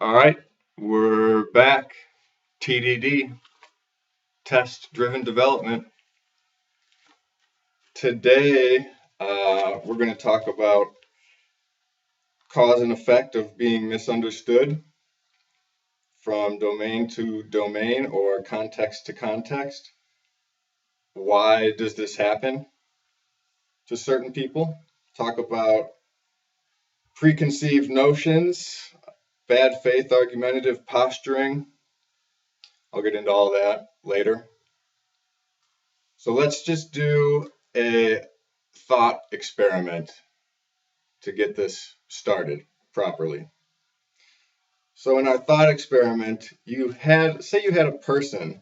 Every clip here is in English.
All right, we're back. TDD, test-driven development. Today, we're going to talk about cause and effect of being misunderstood from domain to domain or context to context. Why does this happen to certain people? Talk about preconceived notions, bad faith argumentative posturing. I'll get into all that later. So let's just do a thought experiment to get this started properly. So in our thought experiment, say you had a person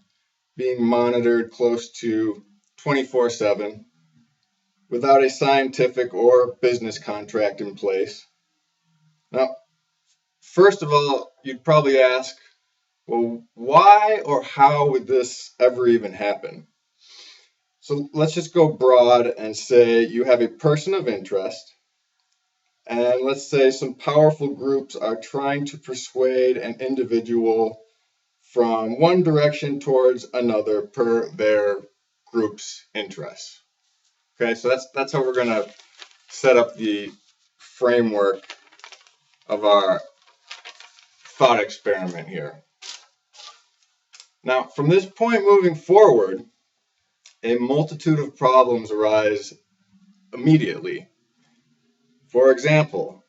being monitored close to 24/7 without a scientific or business contract in place. Now, first of all, you'd probably ask, well, why or how would this ever even happen? So let's just go broad and say you have a person of interest, and let's say some powerful groups are trying to persuade an individual from one direction towards another per their group's interests. Okay, so that's how we're going to set up the framework of our thought experiment here. Now, from this point moving forward, a multitude of problems arise immediately. For example,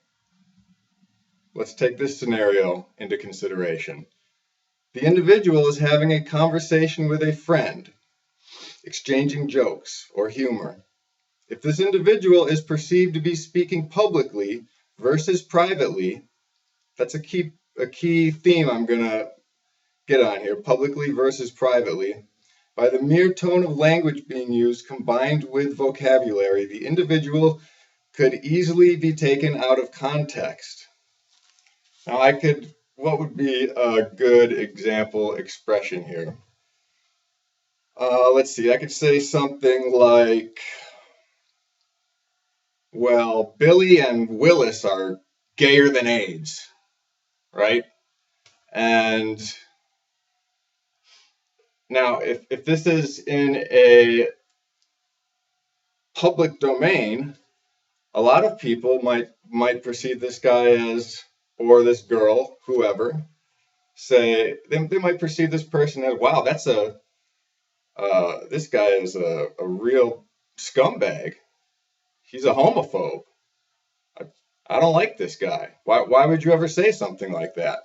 let's take this scenario into consideration. The individual is having a conversation with a friend, exchanging jokes or humor. If this individual is perceived to be speaking publicly versus privately, that's a key theme I'm going to get on here, publicly versus privately. By the mere tone of language being used combined with vocabulary, the individual could easily be taken out of context. Now, what would be a good example expression here? Let's see, I could say something like, well, Billy and Willis are gayer than AIDS, right? And now, if this is in a public domain, a lot of people might perceive this guy as, or this girl, whoever, say they might perceive this person as, wow, this guy is a real scumbag. He's a homophobe. I don't like this guy. Why would you ever say something like that?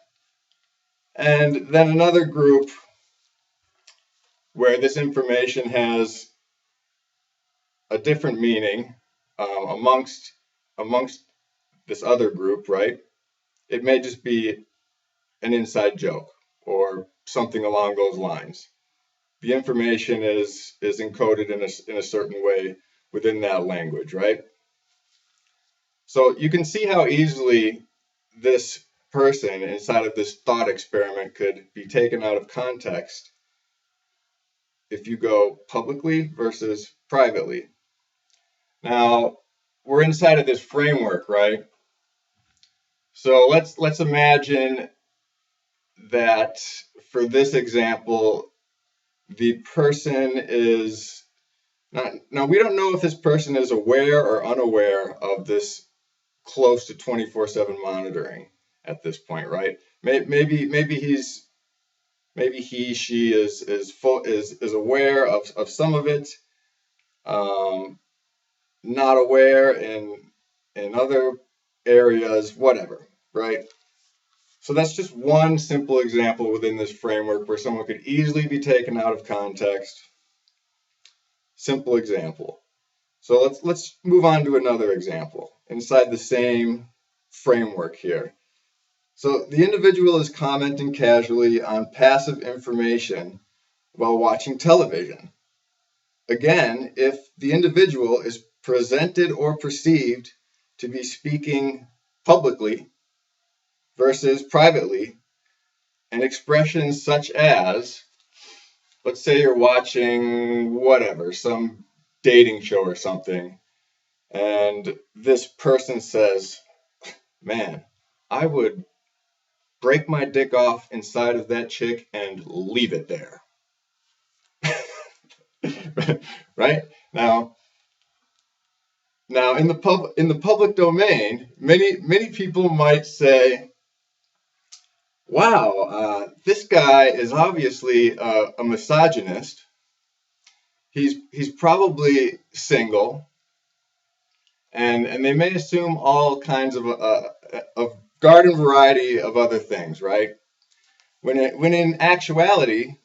And then another group where this information has a different meaning amongst this other group, right? It may just be an inside joke or something along those lines. The information is encoded in a certain way within that language, right? So you can see how easily this person inside of this thought experiment could be taken out of context if you go publicly versus privately. Now, we're inside of this framework, right? So let's imagine that for this example, the person is not, now we don't know if this person is aware or unaware of this close to 24/7 monitoring at this point, right? Maybe she is aware of some of it, not aware in other areas, whatever, right? So that's just one simple example within this framework where someone could easily be taken out of context. Simple example. So let's move on to another example inside the same framework here. So the individual is commenting casually on passive information while watching television. Again, if the individual is presented or perceived to be speaking publicly versus privately, and expressions such as, let's say you're watching whatever, some dating show or something, and this person says, man, I would break my dick off inside of that chick and leave it there. Right? Now in the public domain, many people might say, wow, this guy is obviously a misogynist. He's probably single, and they may assume all kinds of garden variety of other things, right? When in actuality,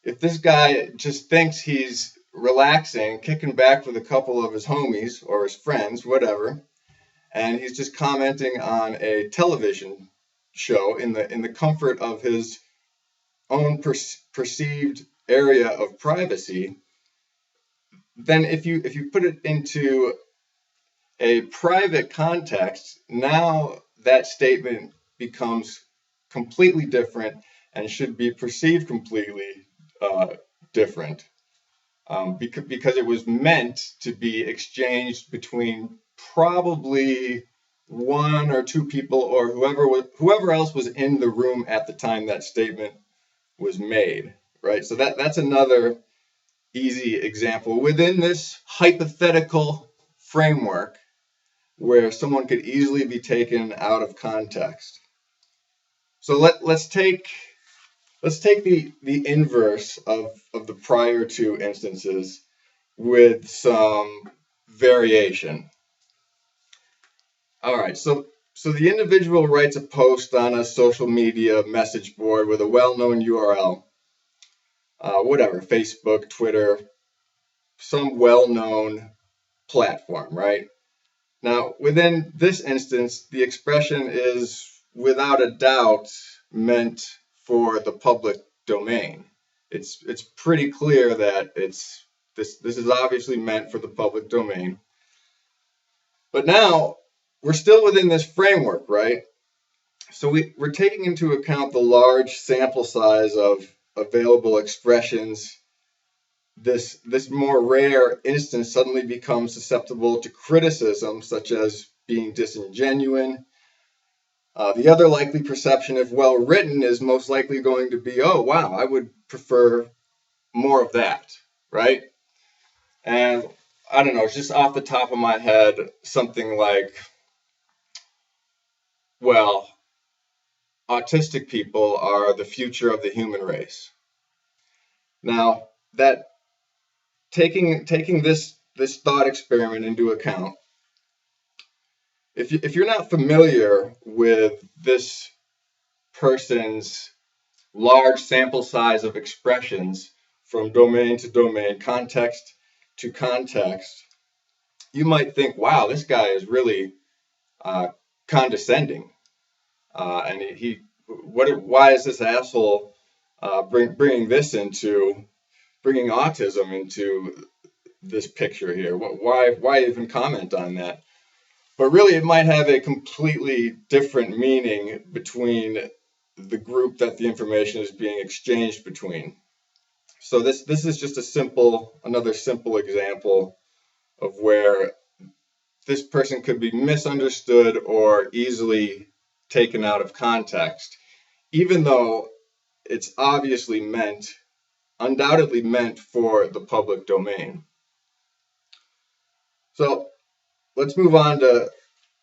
if this guy just thinks he's relaxing, kicking back with a couple of his homies or his friends, whatever, and he's just commenting on a television show in the comfort of his own perceived area of privacy, then if you put it into a private context, now that statement becomes completely different and should be perceived completely different, because it was meant to be exchanged between probably one or two people, or whoever else was in the room at the time that statement was made, right? So that's another easy example within this hypothetical framework where someone could easily be taken out of context. So let's take the inverse of the prior two instances with some variation. All right, so the individual writes a post on a social media message board with a well-known URL, whatever, Facebook, Twitter, some well-known platform, right? Now, within this instance, the expression is without a doubt meant for the public domain. It's pretty clear that this is obviously meant for the public domain. But now we're still within this framework, right? So we're taking into account the large sample size of available expressions. This more rare instance suddenly becomes susceptible to criticism, such as being disingenuous. The other likely perception, if well written, is most likely going to be, oh, wow, I would prefer more of that, right? And I don't know, just off the top of my head, something like, well, autistic people are the future of the human race. Now, that taking this thought experiment into account, if you're not familiar with this person's large sample size of expressions from domain to domain, context to context, you might think, wow, this guy is really condescending. And why is this asshole bringing autism into this picture here? Why even comment on that? But really, it might have a completely different meaning between the group that the information is being exchanged between. So this is just another simple example of where this person could be misunderstood or easily taken out of context, even though it's undoubtedly meant for the public domain. So let's move on to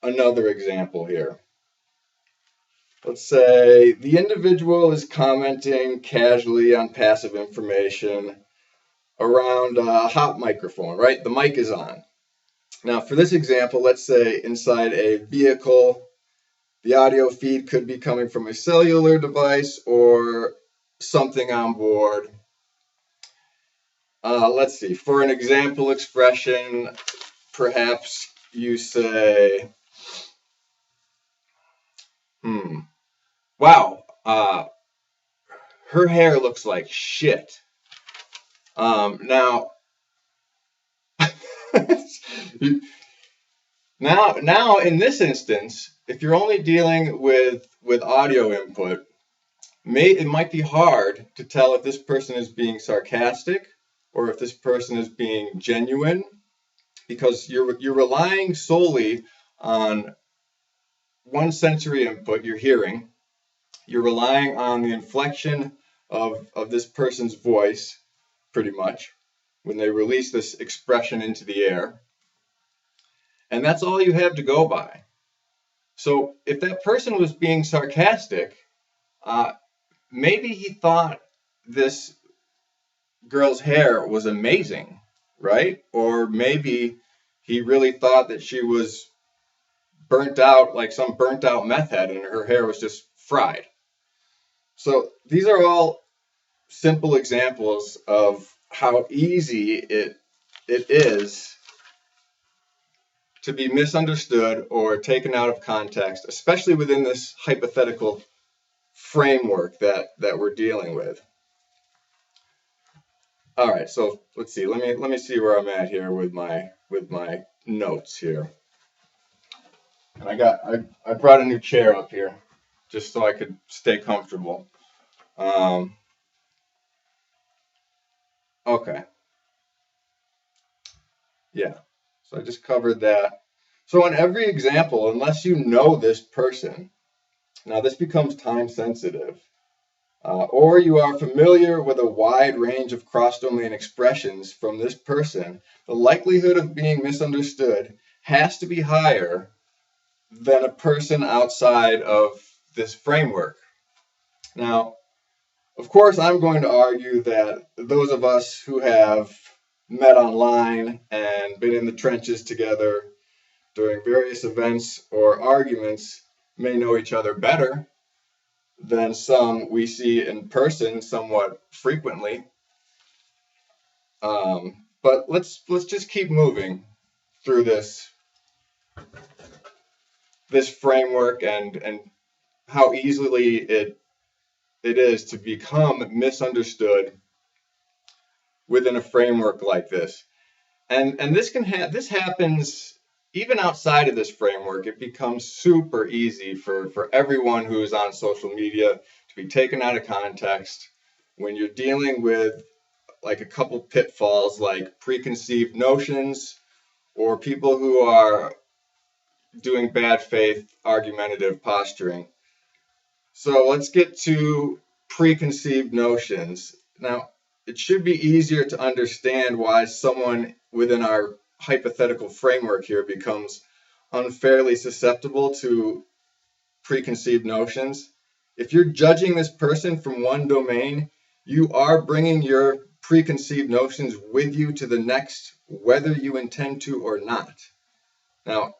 another example here. Let's say the individual is commenting casually on passive information around a hot microphone, right? The mic is on. Now, for this example, let's say inside a vehicle, the audio feed could be coming from a cellular device or something on board. Let's see, for an example expression, perhaps you say, wow, her hair looks like shit. Now, now in this instance, if you're only dealing with audio input, it might be hard to tell if this person is being sarcastic or if this person is being genuine, because you're relying solely on one sensory input, your hearing, You're relying on the inflection of this person's voice, pretty much, when they release this expression into the air. And that's all you have to go by. So if that person was being sarcastic, maybe he thought this girl's hair was amazing, right? Or maybe he really thought that she was burnt out, like some burnt out meth head, and her hair was just fried. So these are all simple examples of how easy it is to be misunderstood or taken out of context, especially within this hypothetical framework that we're dealing with. All right, so let's see. Let me see where I'm at here with my notes here. And I brought a new chair up here just so I could stay comfortable. Okay. Yeah. So I just covered that. So in every example, unless you know this person, now this becomes time sensitive, or you are familiar with a wide range of cross-domain expressions from this person, the likelihood of being misunderstood has to be higher than a person outside of this framework. Now, of course, I'm going to argue that those of us who have met online and been in the trenches together during various events or arguments may know each other better than some we see in person somewhat frequently. But let's just keep moving through this framework and how easily it is to become misunderstood within a framework like this. And this happens even outside of this framework. It becomes super easy for everyone who is on social media to be taken out of context when you're dealing with like a couple pitfalls like preconceived notions or people who are doing bad faith argumentative posturing. So let's get to preconceived notions. Now, it should be easier to understand why someone within our hypothetical framework here becomes unfairly susceptible to preconceived notions. If you're judging this person from one domain, you are bringing your preconceived notions with you to the next, whether you intend to or not. Now,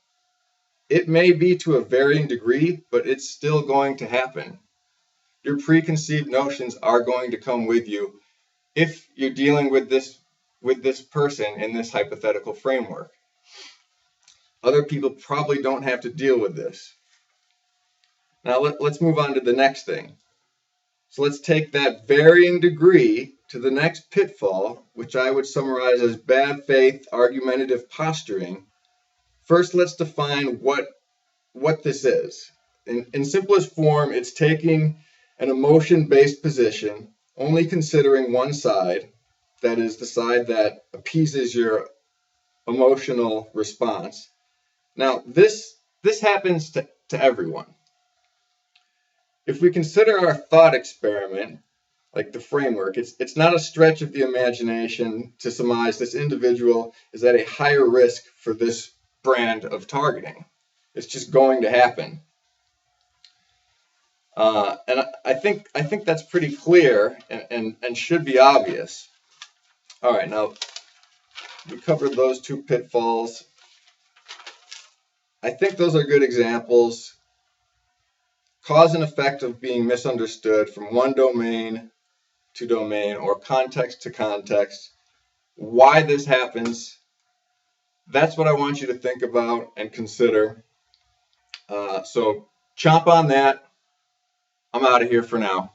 it may be to a varying degree, but it's still going to happen. Your preconceived notions are going to come with you if you're dealing with this person in this hypothetical framework. Other people probably don't have to deal with this. Now let's move on to the next thing. So let's take that varying degree to the next pitfall, which I would summarize as bad faith argumentative posturing. First, let's define what this is. In simplest form, it's taking an emotion-based position, only considering one side, that is the side that appeases your emotional response. Now, this happens to everyone. If we consider our thought experiment, like the framework, it's not a stretch of the imagination to surmise this individual is at a higher risk for this brand of targeting. It's just going to happen. And I think that's pretty clear and should be obvious. All right, now we covered those two pitfalls. I think those are good examples. Cause and effect of being misunderstood from one domain to domain or context to context. Why this happens, that's what I want you to think about and consider. So chomp on that. I'm out of here for now.